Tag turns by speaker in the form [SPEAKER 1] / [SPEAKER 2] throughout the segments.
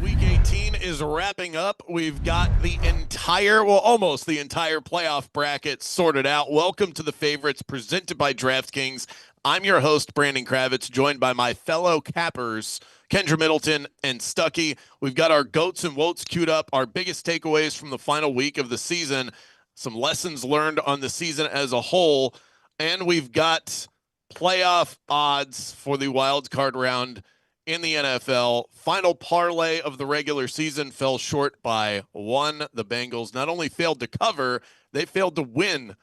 [SPEAKER 1] Week 18 is wrapping up. We've got the entire, well, almost the entire playoff bracket sorted out. Welcome to the favorites presented by DraftKings. I'm your host, Brandon Kravitz, joined by my fellow cappers, Kendra Middleton and Stuckey. We've got our goats and woats queued up, our biggest takeaways from the final week of the season, some lessons learned on the season as a whole, and we've got playoff odds for the wild card round in the NFL. Final parlay of the regular season fell short by one. The Bengals not only failed to cover, they failed to win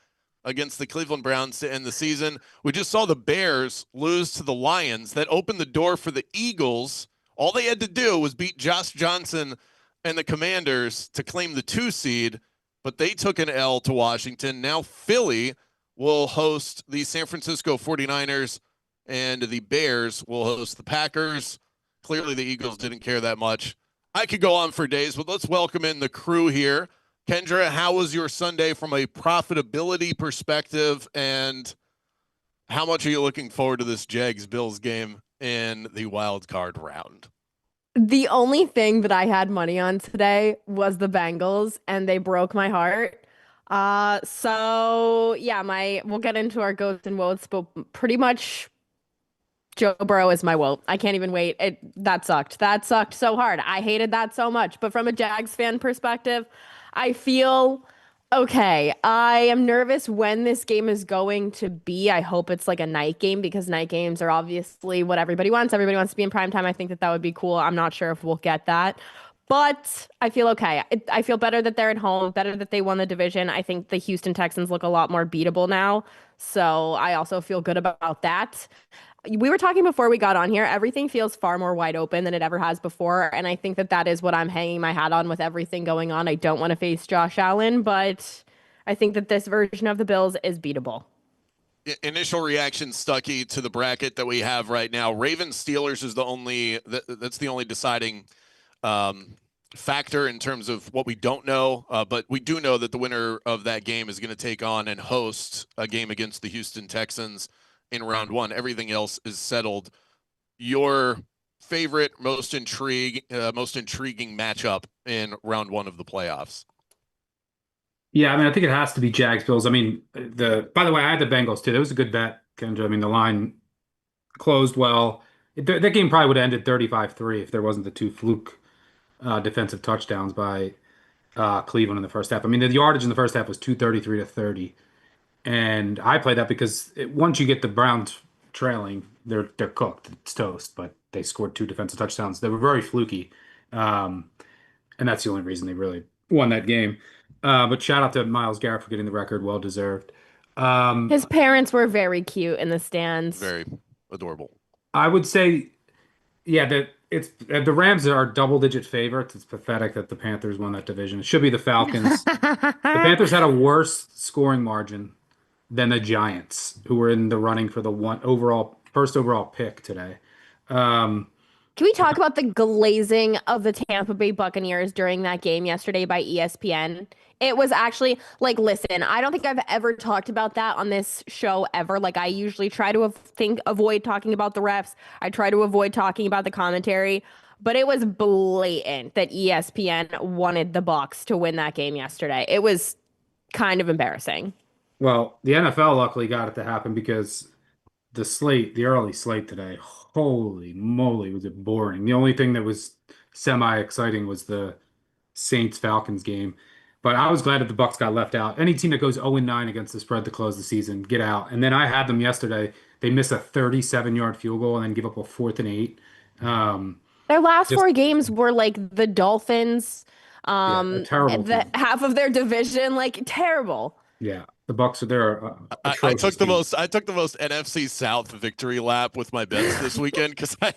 [SPEAKER 1] against the Cleveland Browns to end the season. We just saw the Bears lose to the Lions. That opened the door for the Eagles. All they had to do was beat Josh Johnson and the Commanders to claim the 2 seed, but they took an L to Washington. Now Philly will host the San Francisco 49ers, and the Bears will host the Packers. Clearly, the Eagles didn't care that much. I could go on for days, but let's welcome in the crew here. Kendra, how was your Sunday from a profitability perspective, and how much are you looking forward to this Jags-Bills game in the wild card round?
[SPEAKER 2] The only thing that I had money on today was the Bengals, and they broke my heart. So yeah, we'll get into our goats and woes, but pretty much Joe Burrow is my woe. I can't even wait. That sucked. That sucked so hard. I hated that so much. But from a Jags fan perspective, I feel okay. I am nervous when this game is going to be. I hope it's like a night game because night games are obviously what everybody wants. Everybody wants to be in prime time. I think that would be cool. I'm not sure if we'll get that. But I feel okay. I feel better that they're at home, better that they won the division. I think the Houston Texans look a lot more beatable now. So I also feel good about that. We were talking before we got on here. Everything feels far more wide open than it ever has before. And I think that is what I'm hanging my hat on with everything going on. I don't want to face Josh Allen, but I think that this version of the Bills is beatable.
[SPEAKER 1] Initial reaction, Stuckey, to the bracket that we have right now. Ravens Steelers is that's the only deciding factor in terms of what we don't know. But we do know that the winner of that game is going to take on and host a game against the Houston Texans in round one. Everything else is settled. Your favorite, most intriguing matchup in round one of the playoffs?
[SPEAKER 3] Yeah, I mean, I think it has to be Jags Bills. I mean, by the way, I had the Bengals too. That was a good bet, Kendra. I mean, the line closed well. That game probably would have ended 35-3 if there wasn't the 2 fluke defensive touchdowns by Cleveland in the first half. I mean, the yardage in the first half was 233 to 30. And I played that because once you get the Browns trailing, they're cooked. It's toast. But they scored 2 defensive touchdowns. They were very fluky, and that's the only reason they really won that game. But shout out to Myles Garrett for getting the record, well deserved.
[SPEAKER 2] His parents were very cute in the stands.
[SPEAKER 1] Very adorable.
[SPEAKER 3] I would say, yeah, that the Rams are double-digit favorites. It's pathetic that the Panthers won that division. It should be the Falcons. The Panthers had a worse scoring margin than the Giants, who were in the running for the first overall pick today.
[SPEAKER 2] Can we talk about the glazing of the Tampa Bay Buccaneers during that game yesterday by ESPN? It was actually like, listen, I don't think I've ever talked about that on this show ever. Like, I usually try to avoid talking about the refs. I try to avoid talking about the commentary, but it was blatant that ESPN wanted the Bucs to win that game yesterday. It was kind of embarrassing.
[SPEAKER 3] Well, the NFL luckily got it to happen because the early slate today, holy moly, was it boring. The only thing that was semi-exciting was the Saints-Falcons game. But I was glad that the Bucs got left out. Any team that goes 0-9 against the spread to close the season, get out. And then I had them yesterday. They miss a 37-yard field goal and then give up a 4th and 8.
[SPEAKER 2] Their last 4 games were like the Dolphins,
[SPEAKER 3] terrible.
[SPEAKER 2] half of their division, like terrible.
[SPEAKER 3] Yeah. The Bucks are they're a
[SPEAKER 1] I
[SPEAKER 3] atrocious
[SPEAKER 1] took the
[SPEAKER 3] team.
[SPEAKER 1] most NFC South victory lap with my bets this weekend because I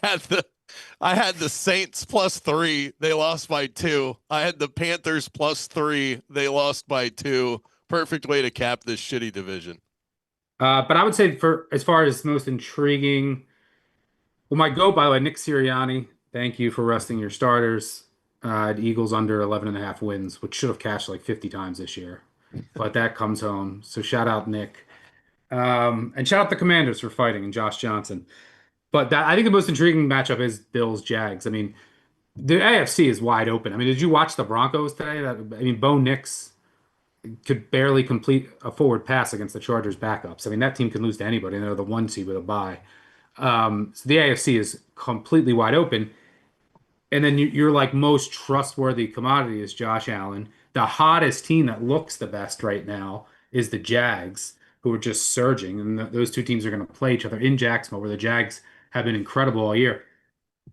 [SPEAKER 1] had the Saints +3. They lost by 2. I had the Panthers +3. They lost by 2. Perfect way to cap this shitty division.
[SPEAKER 3] But I would say for as far as most intriguing, well, my GOAT, by the way, Nick Sirianni. Thank you for resting your starters. The Eagles under 11.5 wins, which should have cashed like 50 times this year. But that comes home. So shout out Nick. And shout out the Commanders for fighting and Josh Johnson. But I think the most intriguing matchup is Bills Jags. I mean, the AFC is wide open. I mean, did you watch the Broncos today? I mean, Bo Nix could barely complete a forward pass against the Chargers backups. I mean, that team can lose to anybody, and they're the 1 seed with a bye. So the AFC is completely wide open. And then your like most trustworthy commodity is Josh Allen. The hottest team that looks the best right now is the Jags, who are just surging. And those two teams are going to play each other in Jacksonville, where the Jags have been incredible all year.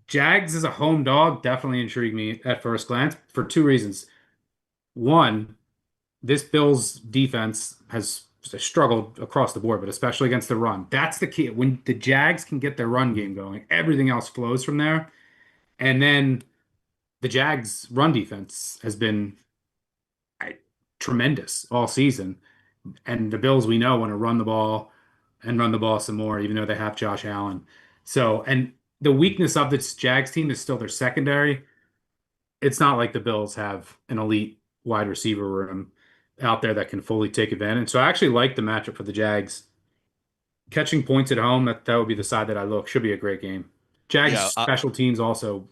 [SPEAKER 3] Jags as a home dog definitely intrigued me at first glance for two reasons. One, this Bills defense has struggled across the board, but especially against the run. That's the key. When the Jags can get their run game going, everything else flows from there. And then the Jags' run defense has been tremendous all season. And the Bills, we know, want to run the ball and run the ball some more, even though they have Josh Allen. So, and the weakness of this Jags team is still their secondary. It's not like the Bills have an elite wide receiver room out there that can fully take advantage. So I actually like the matchup for the Jags. Catching points at home, that would be the side that I look. Should be a great game. Jags
[SPEAKER 1] Yeah,
[SPEAKER 3] special teams also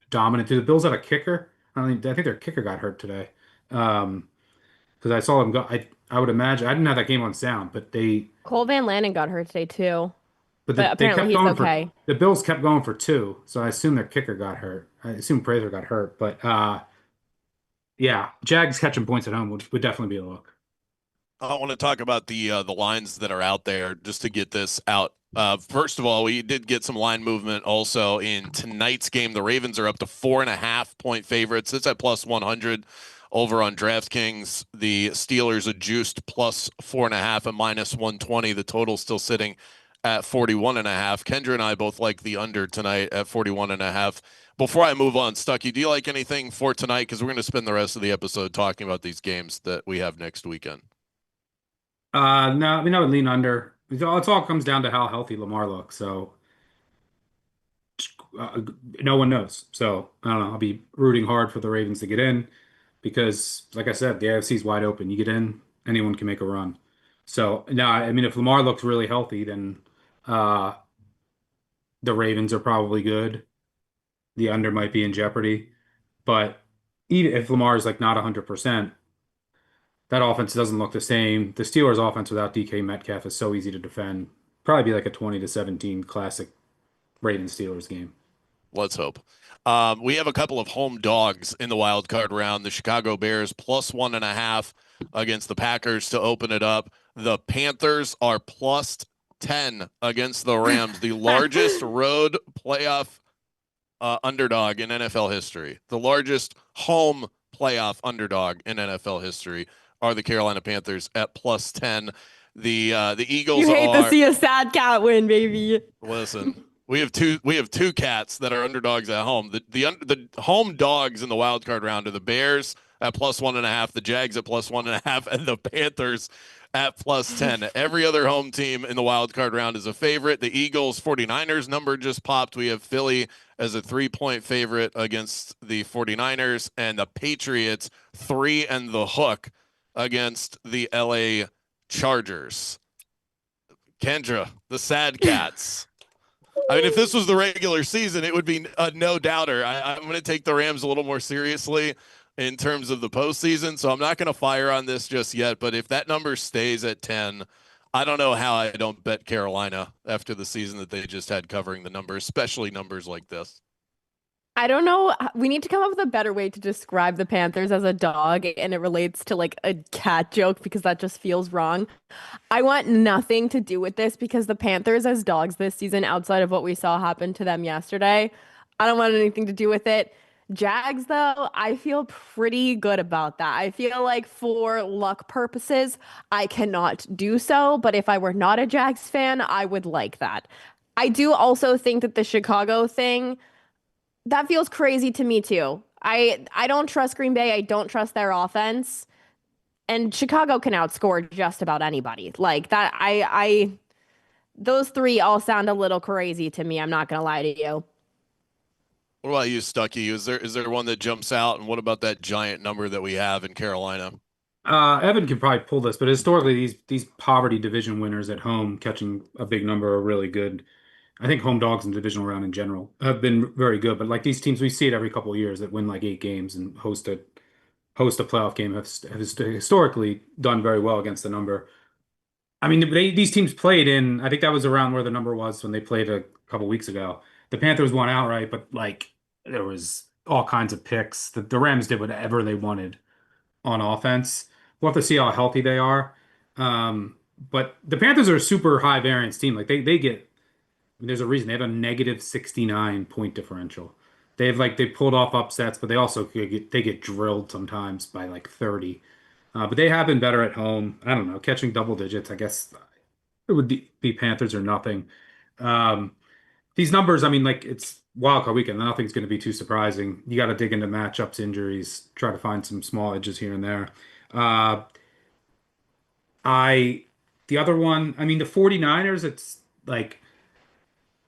[SPEAKER 3] dominant. Do the Bills have a kicker? I think their kicker got hurt today. Because I saw them go. I would imagine I didn't have that game on sound, but
[SPEAKER 2] Cole Van Lannon got hurt today too, but
[SPEAKER 3] they
[SPEAKER 2] apparently
[SPEAKER 3] kept
[SPEAKER 2] he's
[SPEAKER 3] going for
[SPEAKER 2] okay.
[SPEAKER 3] the Bills kept going for two. So I assume their kicker got hurt. I assume Prater got hurt, but yeah, Jags catching points at home would definitely be a look.
[SPEAKER 1] I want to talk about the lines that are out there just to get this out. First of all, we did get some line movement also in tonight's game. The Ravens are up to 4.5-point favorites. It's at +100 over on DraftKings. The Steelers are juiced +4.5 at -120. The total still sitting at 41.5. Kendra and I both like the under tonight at 41.5. Before I move on, Stuckey, do you like anything for tonight? Because we're going to spend the rest of the episode talking about these games that we have next weekend.
[SPEAKER 3] No, I mean I would lean under. It all comes down to how healthy Lamar looks. So uh, no one knows. So I don't know. I'll be rooting hard for the Ravens to get in because, like I said, the AFC is wide open. You get in, anyone can make a run. So no, I mean if Lamar looks really healthy, then uh, the Ravens are probably good. The under might be in jeopardy, but even if Lamar is like not 100%, that offense doesn't look the same. The Steelers' offense without DK Metcalf is so easy to defend. Probably be like a 20-17 classic Ravens Steelers game.
[SPEAKER 1] Let's hope. We have a couple of home dogs in the wild card round. The Chicago Bears +1.5 against the Packers to open it up. The Panthers are +10 against the Rams, the largest road playoff underdog in NFL history. The largest home playoff underdog in NFL history are the Carolina Panthers at +10. The Eagles
[SPEAKER 2] You hate
[SPEAKER 1] are
[SPEAKER 2] to see a sad cat win, baby.
[SPEAKER 1] listen. We have two cats that are underdogs at home. The home dogs in the wild card round are the Bears at +1.5, the Jags at +1.5, and the Panthers at +10. Every other home team in the wild card round is a favorite. The Eagles 49ers number just popped. We have Philly as a 3-point favorite against the 49ers, and the Patriots 3 and the hook against the LA Chargers. Kendra, the sad cats. I mean, if this was the regular season, it would be a no doubter. I'm going to take the Rams a little more seriously in terms of the postseason, so I'm not going to fire on this just yet. But if that number stays at 10, I don't know how I don't bet Carolina after the season that they just had covering the number, especially numbers like this.
[SPEAKER 2] I don't know. We need to come up with a better way to describe the Panthers as a dog, and it relates to like a cat joke because that just feels wrong. I want nothing to do with this because the Panthers as dogs this season, outside of what we saw happen to them yesterday, I don't want anything to do with it. Jags, though, I feel pretty good about that. I feel like for luck purposes, I cannot do so. But if I were not a Jags fan, I would like that. I do also think that the Chicago thing, that feels crazy to me too. I don't trust Green Bay. I don't trust their offense. And Chicago can outscore just about anybody. Like that, those three all sound a little crazy to me. I'm not gonna lie to you.
[SPEAKER 1] What about you, Stuckey? Is there one that jumps out? And what about that giant number that we have in Carolina?
[SPEAKER 3] Evan can probably pull this, but historically, these poverty division winners at home catching a big number are really good. I think home dogs in the divisional round in general have been very good, but like these teams, we see it every couple of years that win like 8 games and host a playoff game have historically done very well against the number. I mean, these teams played in, I think that was around where the number was when they played a couple weeks ago. The Panthers won outright, but like there was all kinds of picks. The Rams did whatever they wanted on offense. We'll have to see how healthy they are. But the Panthers are a super high variance team. Like they get, I mean, there's a reason they have a negative 69 point differential. They pulled off upsets, but they also they get drilled sometimes by like 30. But they have been better at home. I don't know, catching double digits. I guess it would be Panthers or nothing. Um, these numbers, I mean, like it's wild card weekend. Nothing's going to be too surprising. You got to dig into matchups, injuries, try to find some small edges here and there. Uh, I the other one, I mean, the 49ers, it's like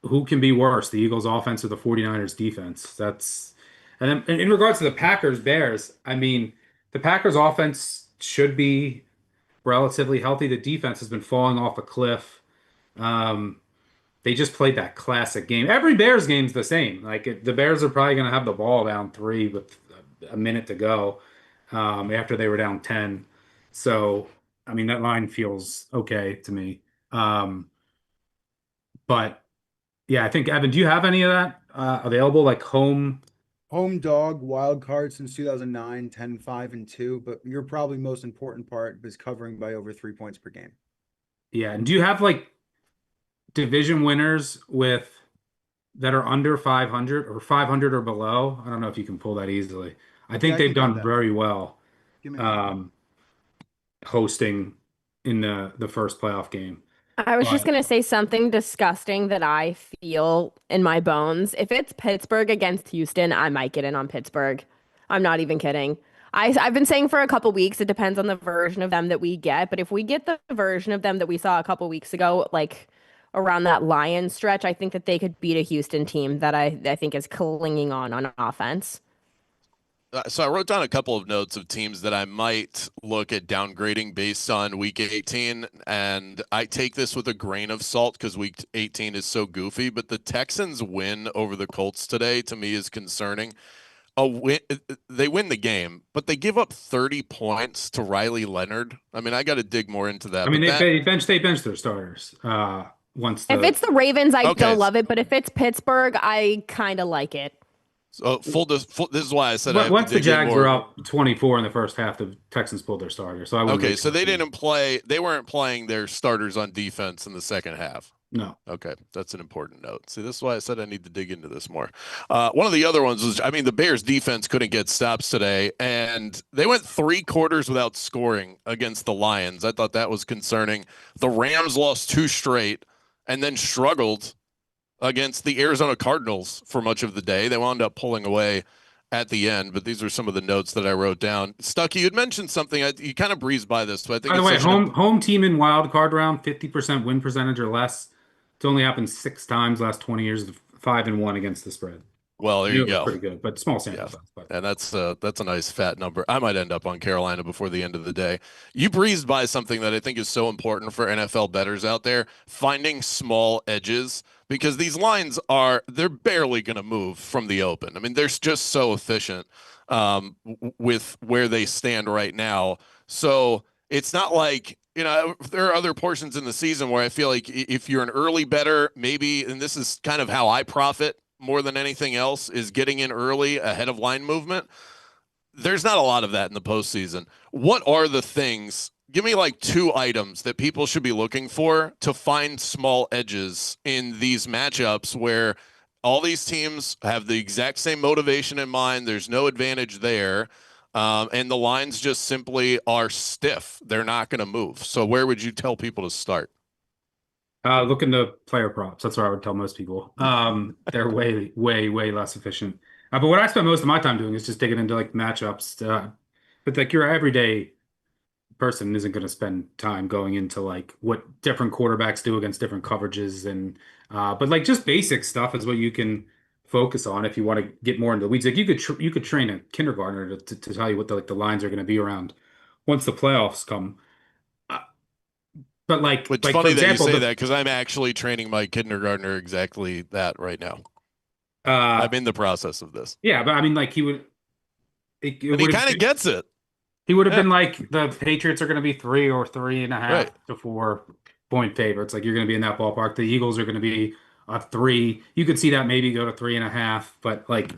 [SPEAKER 3] who can be worse, the Eagles offense or the 49ers defense? And then in regards to the Packers Bears, I mean, the Packers offense should be relatively healthy. The defense has been falling off a cliff. Um, they just played that classic game. Every Bears game's the same. The Bears are probably going to have the ball down 3 with a minute to go after they were down 10. So, I mean, that line feels okay to me. But yeah, I think, Evan, do you have any of that available, like home?
[SPEAKER 4] Home dog wild card since 2009, 10, 5, and 2. But your probably most important part is covering by over 3 points per game.
[SPEAKER 3] Yeah, and do you have like division winners with that are under 500 or 500 or below? I don't know if you can pull that easily. I think
[SPEAKER 4] Yeah, I
[SPEAKER 3] they've
[SPEAKER 4] can
[SPEAKER 3] done
[SPEAKER 4] get that.
[SPEAKER 3] very well
[SPEAKER 4] Give me a minute.
[SPEAKER 3] hosting in the first playoff game.
[SPEAKER 2] I was just
[SPEAKER 3] But
[SPEAKER 2] gonna say something disgusting that I feel in my bones. If it's Pittsburgh against Houston, I might get in on Pittsburgh. I'm not even kidding. I've been saying for a couple weeks, it depends on the version of them that we get. But if we get the version of them that we saw a couple weeks ago, like around that Lions stretch, I think that they could beat a Houston team that I think is clinging on offense.
[SPEAKER 1] So I wrote down a couple of notes of teams that I might look at downgrading based on week 18. And I take this with a grain of salt because week 18 is so goofy. But the Texans win over the Colts today to me is concerning. They win the game, but they give up 30 points to Riley Leonard. I mean, I got to dig more into that.
[SPEAKER 3] I mean,
[SPEAKER 1] But
[SPEAKER 3] they bench their starters once
[SPEAKER 2] If
[SPEAKER 3] the
[SPEAKER 2] it's the Ravens, I
[SPEAKER 1] Okay.
[SPEAKER 2] don't love it. But if it's Pittsburgh, I kind of like it.
[SPEAKER 1] So this is why I said I have
[SPEAKER 3] once
[SPEAKER 1] to
[SPEAKER 3] the
[SPEAKER 1] dig in
[SPEAKER 3] Jags
[SPEAKER 1] more.
[SPEAKER 3] were up 24 in the first half, the Texans pulled their starter. So I wouldn't
[SPEAKER 1] Okay,
[SPEAKER 3] make
[SPEAKER 1] so they
[SPEAKER 3] much
[SPEAKER 1] didn't play. They weren't playing their starters on defense in the second half.
[SPEAKER 3] no.
[SPEAKER 1] Okay, that's an important note. See, this is why I said I need to dig into this more. One of the other ones was, I mean, the Bears defense couldn't get stops today, and they went 3 quarters without scoring against the Lions. I thought that was concerning. The Rams lost 2 straight and then struggled against the Arizona Cardinals for much of the day. They wound up pulling away at the end, but these are some of the notes that I wrote down. Stuckey, you'd mentioned something. You kind of breezed by this, but I think
[SPEAKER 3] By the
[SPEAKER 1] it's
[SPEAKER 3] way,
[SPEAKER 1] such an
[SPEAKER 3] home team in wild card round, 50% win percentage or less. It's only happened 6 times last 20 years, 5-1 against the spread.
[SPEAKER 1] well, there
[SPEAKER 3] I knew
[SPEAKER 1] you
[SPEAKER 3] it was
[SPEAKER 1] go.
[SPEAKER 3] pretty good, but small sample
[SPEAKER 1] Yeah.
[SPEAKER 3] size. But
[SPEAKER 1] And that's a nice fat number. I might end up on Carolina before the end of the day. You breezed by something that I think is so important for NFL bettors out there, finding small edges, because these lines they're barely going to move from the open. I mean, they're just so efficient with where they stand right now. So it's not like, there are other portions in the season where I feel like if you're an early bettor, maybe, and this is kind of how I profit more than anything else, is getting in early ahead of line movement. There's not a lot of that in the postseason. What are the things? Give me like 2 items that people should be looking for to find small edges in these matchups where all these teams have the exact same motivation in mind. There's no advantage there. And the lines just simply are stiff. They're not going to move. So where would you tell people to start?
[SPEAKER 3] Look into player props. That's what I would tell most people. They're way, way, way less efficient. But what I spend most of my time doing is just digging into like matchups. But like your everyday person isn't going to spend time going into like what different quarterbacks do against different coverages and but like just basic stuff is what you can focus on if you want to get more into the weeds. Like you could train a kindergartner to tell you what the lines are going to be around once the playoffs come. Uh, but
[SPEAKER 1] It's
[SPEAKER 3] for
[SPEAKER 1] funny that you
[SPEAKER 3] example,
[SPEAKER 1] say that because I'm actually training my kindergartner exactly that right now.
[SPEAKER 3] uh
[SPEAKER 1] I'm in the process of this.
[SPEAKER 3] yeah, but I mean like he would it
[SPEAKER 1] And he
[SPEAKER 3] would have
[SPEAKER 1] kind of gets it.
[SPEAKER 3] he would have
[SPEAKER 1] Yeah.
[SPEAKER 3] been like the Patriots are going to be 3 or 3.5
[SPEAKER 1] Right.
[SPEAKER 3] to 4 point favorites. Like you're going to be in that ballpark. The Eagles are going to be a 3. You could see that maybe go to 3.5, but like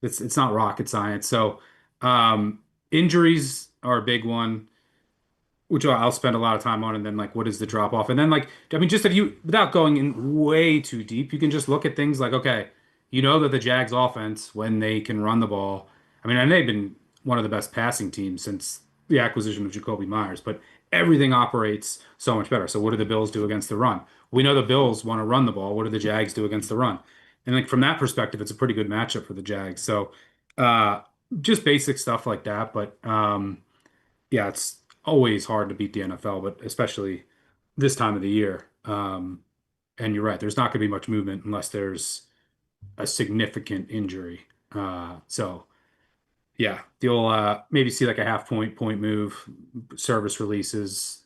[SPEAKER 3] it's not rocket science. So injuries are a big one, which I'll spend a lot of time on. And then like what is the drop off? And then like I mean, just if you without going in way too deep, you can just look at things like okay, you know that the Jags offense when they can run the ball. I mean, and they've been one of the best passing teams since the acquisition of Jacoby Myers, but everything operates so much better. So what do the Bills do against the run? We know the Bills want to run the ball. What do the Jags do against the run? And like from that perspective, it's a pretty good matchup for the Jags. So uh just basic stuff like that. But yeah, it's always hard to beat the NFL, but especially this time of the year. And you're right, there's not going to be much movement unless there's a significant injury. So yeah, you'll maybe see like a half point move, service releases,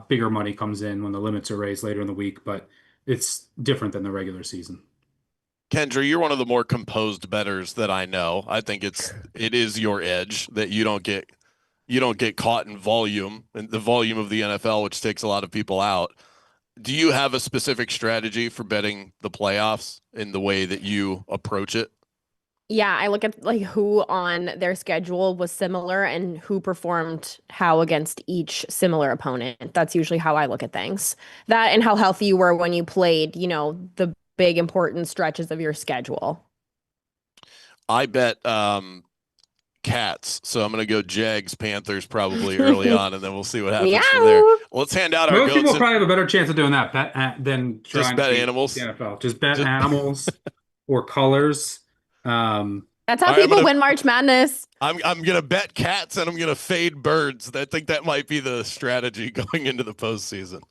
[SPEAKER 3] bigger money comes in when the limits are raised later in the week, but it's different than the regular season.
[SPEAKER 1] Kendra, you're one of the more composed bettors that I know. I think it is your edge that you don't get caught in volume and the volume of the NFL, which takes a lot of people out. Do you have a specific strategy for betting the playoffs in the way that you approach it?
[SPEAKER 2] Yeah, I look at like who on their schedule was similar and who performed how against each similar opponent. That's usually how I look at things. That and how healthy you were when you played, the big important stretches of your schedule.
[SPEAKER 1] I bet Cats, so I'm going to go Jags, Panthers probably early on, and then we'll see what happens from there.
[SPEAKER 2] Meow.
[SPEAKER 1] Let's hand out our
[SPEAKER 3] Most people
[SPEAKER 1] goats.
[SPEAKER 3] probably have a better chance of doing that than
[SPEAKER 1] Just
[SPEAKER 3] trying
[SPEAKER 1] bet
[SPEAKER 3] to beat
[SPEAKER 1] animals.
[SPEAKER 3] the NFL. Just bet
[SPEAKER 1] Just-
[SPEAKER 3] animals or colors.
[SPEAKER 2] That's how
[SPEAKER 1] All right,
[SPEAKER 2] people win March Madness.
[SPEAKER 1] I'm gonna bet cats and I'm gonna fade birds. I think that might be the strategy going into the postseason.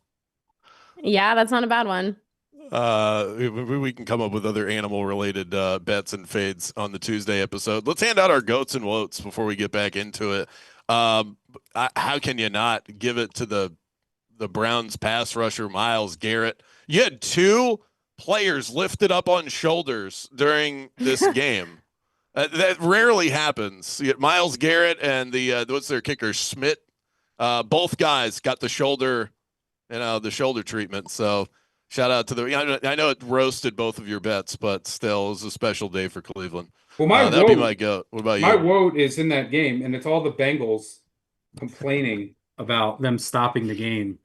[SPEAKER 2] Yeah, that's not a bad one.
[SPEAKER 1] We can come up with other animal related bets and fades on the Tuesday episode. Let's hand out our goats and wotes before we get back into it. How can you not give it to the Browns pass rusher Myles Garrett? You had 2 players lifted up on shoulders during this game. That rarely happens. You get Myles Garrett and the what's their kicker, Schmidt. Both guys got the shoulder treatment. So shout out to I know it roasted both of your bets, but still, it was a special day for Cleveland.
[SPEAKER 3] Well, my
[SPEAKER 1] that'd be my goat. What about
[SPEAKER 3] my
[SPEAKER 1] you?
[SPEAKER 3] woe is in that game, and it's all the Bengals complaining about them stopping the game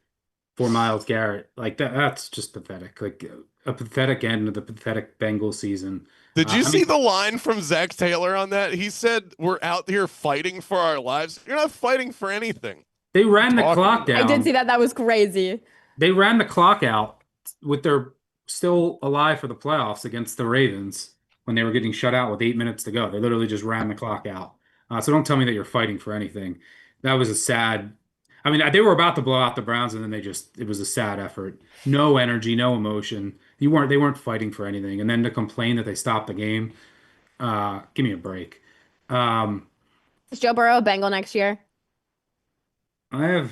[SPEAKER 3] for Myles Garrett. Like that's just pathetic. Like a pathetic end of the pathetic Bengals season.
[SPEAKER 1] Did you see the line from Zach Taylor on that? He said, "We're out here fighting for our lives." You're not fighting for anything.
[SPEAKER 3] They ran the clock down.
[SPEAKER 2] I did see that. That was crazy.
[SPEAKER 3] They ran the clock out with their still alive for the playoffs against the Ravens when they were getting shut out with 8 minutes to go. They literally just ran the clock out. So don't tell me that you're fighting for anything. That was a sad. I mean, they were about to blow out the Browns, and then it was a sad effort. No energy, no emotion. They weren't fighting for anything. And then to complain that they stopped the game, give me a break.
[SPEAKER 2] Is Joe Burrow a Bengal next year?
[SPEAKER 3] I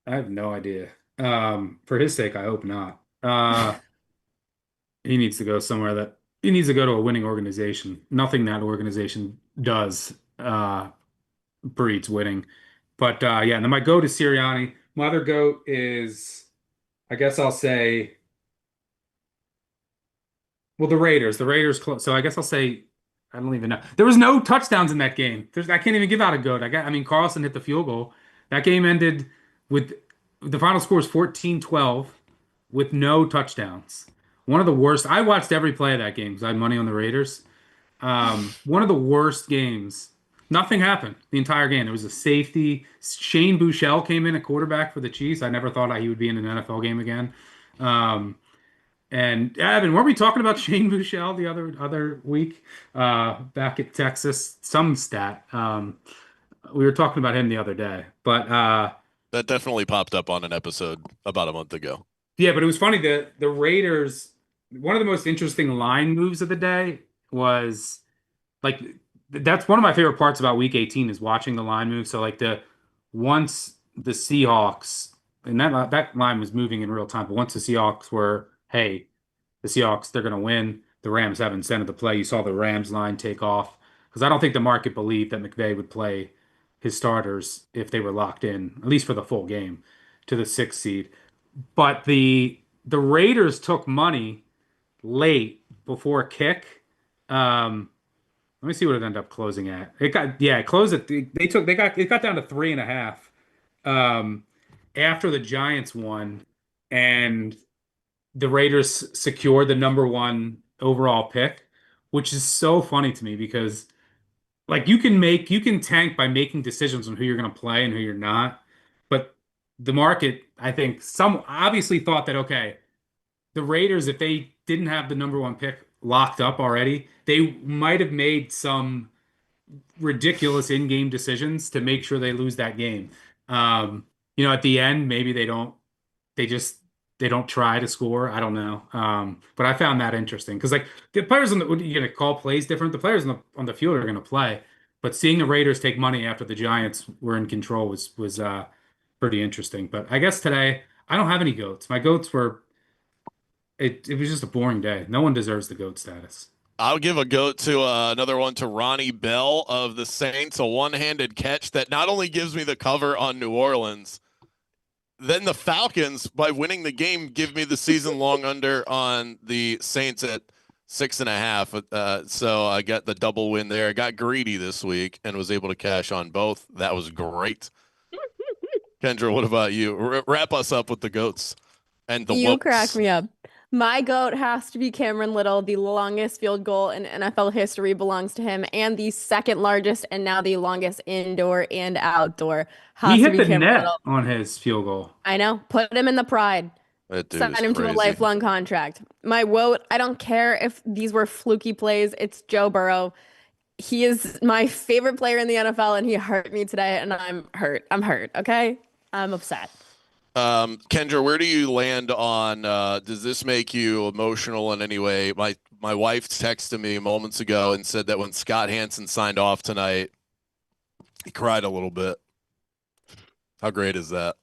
[SPEAKER 3] have no idea. For his sake, I hope not. He needs to go somewhere he needs to go to a winning organization. Nothing that organization does breeds winning. But yeah, and then my goat is Sirianni. My other goat is, I guess I'll say, well, the Raiders. The Raiders close. So I guess I'll say, I don't even know. There was no touchdowns in that game. I can't even give out a goat. I mean, Carlson hit the field goal. That game ended with the final score is 14-12 with no touchdowns. one of the worst. I watched every play of that game because I had money on the Raiders. One of the worst games. Nothing happened the entire game. There was a safety. Shane Buechele came in at quarterback for the Chiefs. I never thought he would be in an NFL game again. And Evan, weren't we talking about Shane Buechele the other week back at Texas? Some stat. We were talking about him the other day, but
[SPEAKER 1] that definitely popped up on an episode about a month ago.
[SPEAKER 3] Yeah, but it was funny. The Raiders. One of the most interesting line moves of the day was like that's one of my favorite parts about Week 18 is watching the line move. So like once the Seahawks and that line was moving in real time, but once the Seahawks were, hey, the Seahawks, they're going to win. The Rams have incentive to play. You saw the Rams line take off because I don't think the market believed that McVay would play his starters if they were locked in, at least for the full game, to the 6th seed. But the Raiders took money late before kick. Let me see what it ended up closing at. It closed at it got down to 3.5 after the Giants won, and the Raiders secured the #1 overall pick, which is so funny to me because like you can tank by making decisions on who you're going to play and who you're not, but the market, I think, some obviously thought that okay, the Raiders, if they didn't have the #1 pick locked up already, they might have made some ridiculous in-game decisions to make sure they lose that game. At the end, maybe they don't try to score. I don't know. But I found that interesting because like the players you're going to call plays different. The players on the field are going to play, but seeing the Raiders take money after the Giants were in control was pretty interesting. But I guess today I don't have any goats. My goats were it was just a boring day. No one deserves the GOAT status.
[SPEAKER 1] I'll give a goat to another one to Ronnie Bell of the Saints, a one-handed catch that not only gives me the cover on New Orleans, then the Falcons, by winning the game, give me the season-long under on the Saints at 6.5. So I got the double win there. I got greedy this week and was able to cash on both. That was great. Kendra, what about you? Wrap us up with the goats and the
[SPEAKER 2] You
[SPEAKER 1] whoops.
[SPEAKER 2] crack me up. My GOAT has to be Cameron Little. The longest field goal in NFL history belongs to him, and the second largest and now the longest indoor and outdoor.
[SPEAKER 3] He hit the net on his field goal.
[SPEAKER 2] I know. Put him in the pride. Sign him to a lifelong contract. My WOT, I don't care if these were fluky plays. It's Joe Burrow. He is my favorite player in the NFL, and he hurt me today, and I'm hurt. Okay? I'm upset.
[SPEAKER 1] Kendra, where do you land on does this make you emotional in any way? My wife texted me moments ago and said that when Scott Hansen signed off tonight, he cried a little bit. How great is that?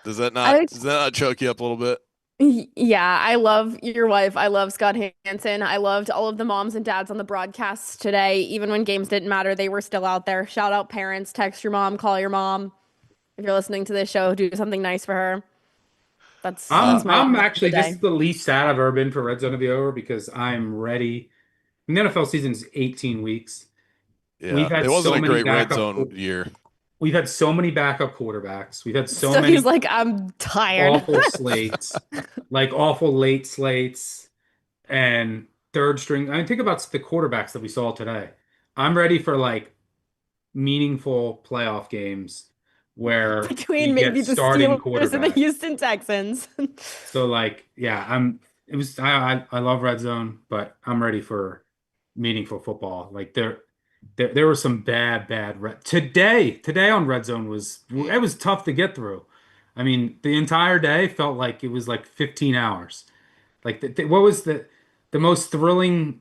[SPEAKER 1] Does that not choke you up a little bit?
[SPEAKER 2] Yeah, I love your wife. I love Scott Hansen. I loved all of the moms and dads on the broadcast today. Even when games didn't matter, they were still out there. Shout out parents, text your mom, call your mom. If you're listening to this show, do something nice for her.
[SPEAKER 3] I'm actually, this is the least sad I've ever been for Red Zone to be over because I'm ready. The NFL season is 18 weeks.
[SPEAKER 1] Yeah, it wasn't a great Red Zone year.
[SPEAKER 3] We've had so many backup quarterbacks. We've had so
[SPEAKER 2] many.
[SPEAKER 3] He's
[SPEAKER 2] like, I'm tired.
[SPEAKER 3] Awful slates, like awful late slates, and third string. I mean, think about the quarterbacks that we saw today. I'm ready for like meaningful playoff games where
[SPEAKER 2] between maybe the Steelers and the Houston Texans.
[SPEAKER 3] So like, yeah, I love Red Zone, but I'm ready for meaningful football. Like there were some bad today on Red Zone it was tough to get through. I mean, the entire day felt like it was like 15 hours. Like what was the most thrilling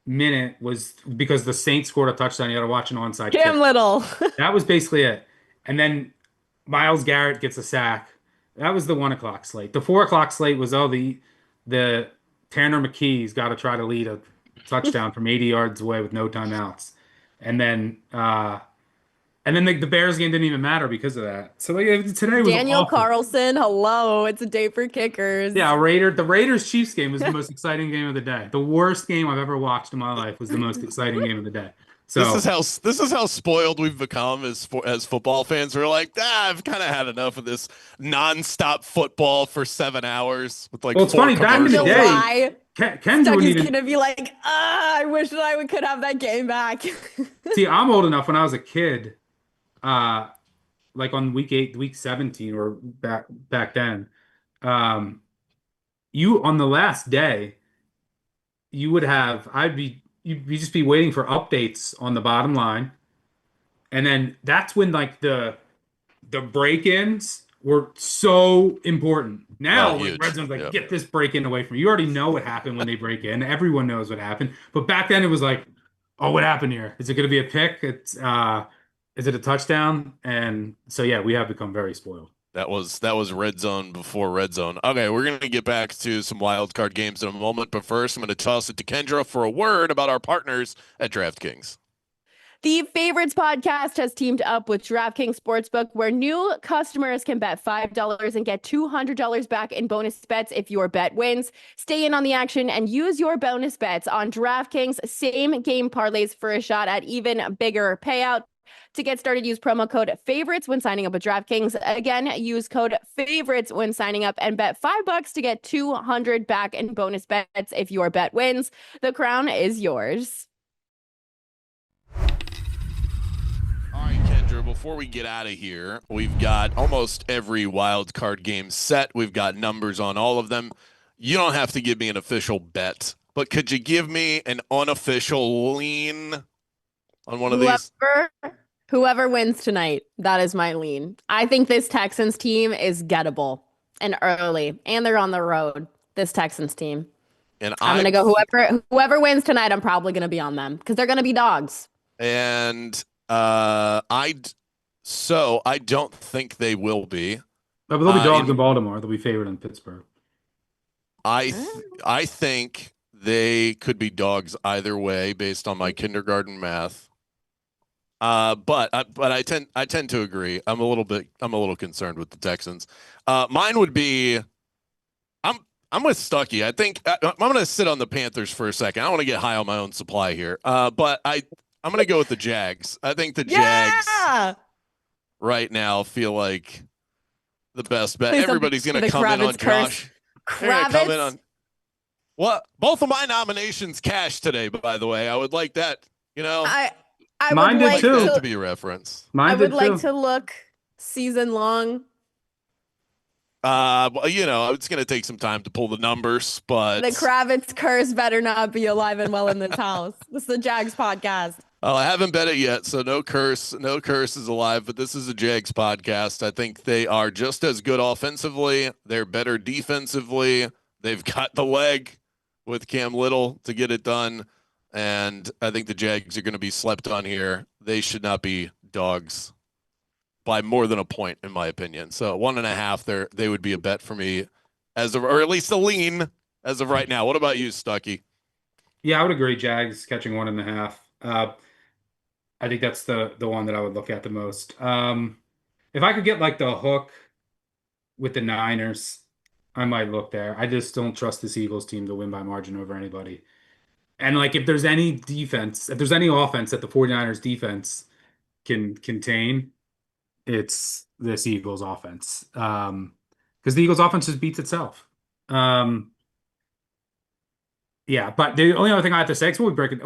[SPEAKER 3] minute was because the Saints scored a touchdown. You got to watch an onside kick.
[SPEAKER 2] Cam Little.
[SPEAKER 3] That was basically it. And then Myles Garrett gets a sack. That was the 1:00 slate. The 4:00 slate was the Tanner McKee's got to try to lead a touchdown from 80 yards away with no timeouts. And then the Bears game didn't even matter because of that. So like today was
[SPEAKER 2] Daniel
[SPEAKER 3] awful.
[SPEAKER 2] Carlson, hello. It's a day for kickers.
[SPEAKER 3] Yeah, the Raiders Chiefs game was the most exciting game of the day. The worst game I've ever watched in my life was the most exciting game of the day. So
[SPEAKER 1] this is how spoiled we've become as football fans. We're like, I've kind of had enough of this nonstop football for 7 hours with like
[SPEAKER 3] well, it's
[SPEAKER 1] four
[SPEAKER 3] funny, back in the
[SPEAKER 1] commercials.
[SPEAKER 3] day,
[SPEAKER 2] July.
[SPEAKER 3] Kendra wouldn't
[SPEAKER 2] Stuckey's
[SPEAKER 3] even
[SPEAKER 2] gonna be like, I wish that I could have that game back.
[SPEAKER 3] see. I'm old enough when I was a kid, uh, like on week 8, week 17, or back then. Um, you on the last day, you would have you'd just be waiting for updates on the bottom line, and then that's when like the break-ins were so important.
[SPEAKER 1] Oh,
[SPEAKER 3] Now, like
[SPEAKER 1] huge.
[SPEAKER 3] Red Zone's like,
[SPEAKER 1] Yep.
[SPEAKER 3] get this break-in away from you. You already know what happened when they break in. Everyone knows what happened. But back then it was like, oh, what happened here? Is it going to be a pick? Is it a touchdown? And so yeah, we have become very spoiled.
[SPEAKER 1] That was Red Zone before Red Zone. Okay, we're gonna get back to some wild card games in a moment, but first I'm gonna toss it to Kendra for a word about our partners at DraftKings.
[SPEAKER 2] The Favorites podcast has teamed up with DraftKings Sportsbook, where new customers can bet $5 and get $200 back in bonus bets if your bet wins. Stay in on the action and use your bonus bets on DraftKings same game parlays for a shot at even bigger payout. To get started, use promo code FAVORITES when signing up with DraftKings. Again, use code FAVORITES when signing up and bet $5 to get $200 back in bonus bets if your bet wins. The crown is yours.
[SPEAKER 1] All right, Kendra, before we get out of here, we've got almost every wild card game set. We've got numbers on all of them. You don't have to give me an official bet, but could you give me an unofficial lean on one of these?
[SPEAKER 2] Whoever wins tonight, that is my lean. I think this Texans team is gettable and early, and they're on the road. This Texans team.
[SPEAKER 1] And
[SPEAKER 2] I'm gonna go whoever wins tonight. I'm probably gonna be on them because they're gonna be dogs.
[SPEAKER 1] And I don't think they will be.
[SPEAKER 3] But they'll be dogs in Baltimore. They'll be favored in Pittsburgh.
[SPEAKER 1] I think they could be dogs either way based on my kindergarten math. But I tend to agree. I'm a little concerned with the Texans. Mine would be I'm with Stuckey. I think I'm going to sit on the Panthers for a second. I don't want to get high on my own supply here. But I'm going to go with the Jags. I think the Jags right now feel like the best bet. Everybody's going to come in on Josh.
[SPEAKER 2] Kravitz.
[SPEAKER 1] What? Both of my nominations cashed today, by the way. I would like that,
[SPEAKER 2] I
[SPEAKER 3] Mine
[SPEAKER 2] would
[SPEAKER 3] did
[SPEAKER 2] like
[SPEAKER 3] too.
[SPEAKER 1] to be a reference.
[SPEAKER 3] Mine
[SPEAKER 2] I would
[SPEAKER 3] did
[SPEAKER 2] like
[SPEAKER 3] too.
[SPEAKER 2] to look season long.
[SPEAKER 1] Well, it's going to take some time to pull the numbers, but
[SPEAKER 2] The Kravitz curse better not be alive and well in this house. This is the Jags podcast.
[SPEAKER 1] I haven't bet it yet, so no curse is alive, but this is a Jags podcast. I think they are just as good offensively. They're better defensively. They've got the leg with Cam Little to get it done, and I think the Jags are going to be slept on here. They should not be dogs by more than a point, in my opinion. So 1.5, they would be a bet for me or at least a lean as of right now. What about you, Stuckey?
[SPEAKER 3] Yeah, I would agree. Jags catching 1.5. I think that's the one that I would look at the most. If I could get like the hook with the Niners, I might look there. I just don't trust this Eagles team to win by margin over anybody. And like if there's any offense that the 49ers defense can contain, it's this Eagles offense. Because the Eagles offense just beats itself. Yeah, but the only other thing I have to say, because we'll be breaking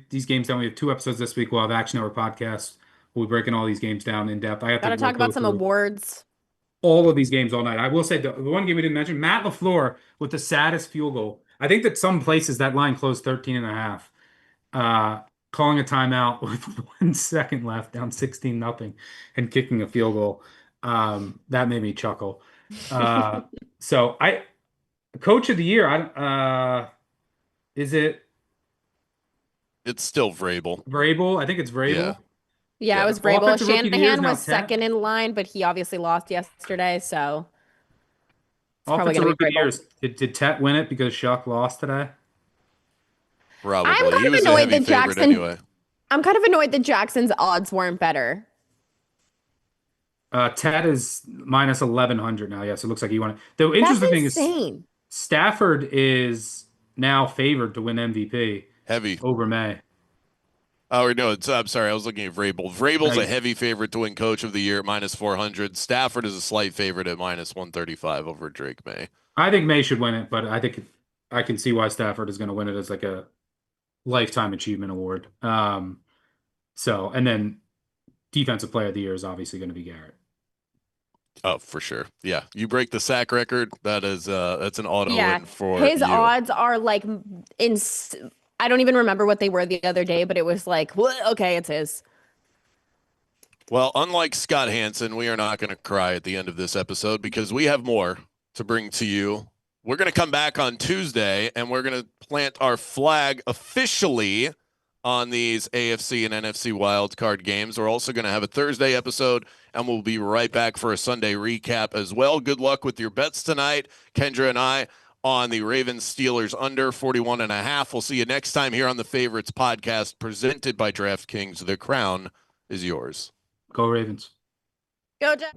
[SPEAKER 3] these games down. We have 2 episodes this week. We'll have Action Hour podcast. We'll be breaking all these games down in depth. I have
[SPEAKER 2] Gotta
[SPEAKER 3] to
[SPEAKER 2] talk
[SPEAKER 3] go
[SPEAKER 2] about some
[SPEAKER 3] through
[SPEAKER 2] awards.
[SPEAKER 3] all of these games all night. I will say the one game we didn't mention, Matt LaFleur with the saddest field goal. I think that some places that line closed 13.5. Calling a timeout with 1 second left, down 16-0, and kicking a field goal. That made me chuckle. So coach of the year, is it?
[SPEAKER 1] It's still Vrabel.
[SPEAKER 3] Vrabel? I think it's Vrabel.
[SPEAKER 2] Yeah,
[SPEAKER 1] Yeah.
[SPEAKER 2] it was Vrabel.
[SPEAKER 3] Offensive Rookie of the Year is
[SPEAKER 2] Shanahan
[SPEAKER 3] now
[SPEAKER 2] was
[SPEAKER 3] Ted.
[SPEAKER 2] second in line, but he obviously lost yesterday, so it's probably
[SPEAKER 3] Offensive
[SPEAKER 2] gonna
[SPEAKER 3] Rookie
[SPEAKER 2] be
[SPEAKER 3] of the Year
[SPEAKER 2] Vrabel.
[SPEAKER 3] did Tet win it because Shuck lost today?
[SPEAKER 1] Probably.
[SPEAKER 2] I'm kind
[SPEAKER 1] He
[SPEAKER 2] of
[SPEAKER 1] was a
[SPEAKER 2] annoyed
[SPEAKER 1] heavy
[SPEAKER 2] that
[SPEAKER 1] favorite anyway.
[SPEAKER 2] I'm kind of annoyed that Jackson's odds weren't better.
[SPEAKER 3] Ted is minus 1,100 now. Yes, it looks like he won it. The
[SPEAKER 2] That's
[SPEAKER 3] interesting thing is
[SPEAKER 2] insane.
[SPEAKER 3] Stafford is now favored to win MVP
[SPEAKER 1] Heavy.
[SPEAKER 3] over May.
[SPEAKER 1] Oh, no, I'm sorry. I was looking at Vrabel. Vrabel's a
[SPEAKER 3] Right.
[SPEAKER 1] heavy favorite to win Coach of the Year at -400. Stafford is a slight favorite at -135 over Drake May.
[SPEAKER 3] I think May should win it, but I think I can see why Stafford is going to win it as like a lifetime achievement award. So, and then defensive player of the year is obviously going to be Garrett.
[SPEAKER 1] Oh, for sure. Yeah, you break the sack record. That's an auto
[SPEAKER 2] Yeah,
[SPEAKER 1] win for
[SPEAKER 2] his
[SPEAKER 1] you.
[SPEAKER 2] odds are like in. I don't even remember what they were the other day, but it was like, what? Okay, it's his.
[SPEAKER 1] Well, unlike Scott Hansen, we are not going to cry at the end of this episode because we have more to bring to you. We're going to come back on Tuesday and we're going to plant our flag officially on these AFC and NFC wildcard games. We're also going to have a Thursday episode and we'll be right back for a Sunday recap as well. Good luck with your bets tonight, Kendra and I, on the Ravens Steelers under 41.5. We'll see you next time here on the Favorites podcast presented by DraftKings. The crown is yours.
[SPEAKER 3] Go Ravens.
[SPEAKER 2] Go, Jack.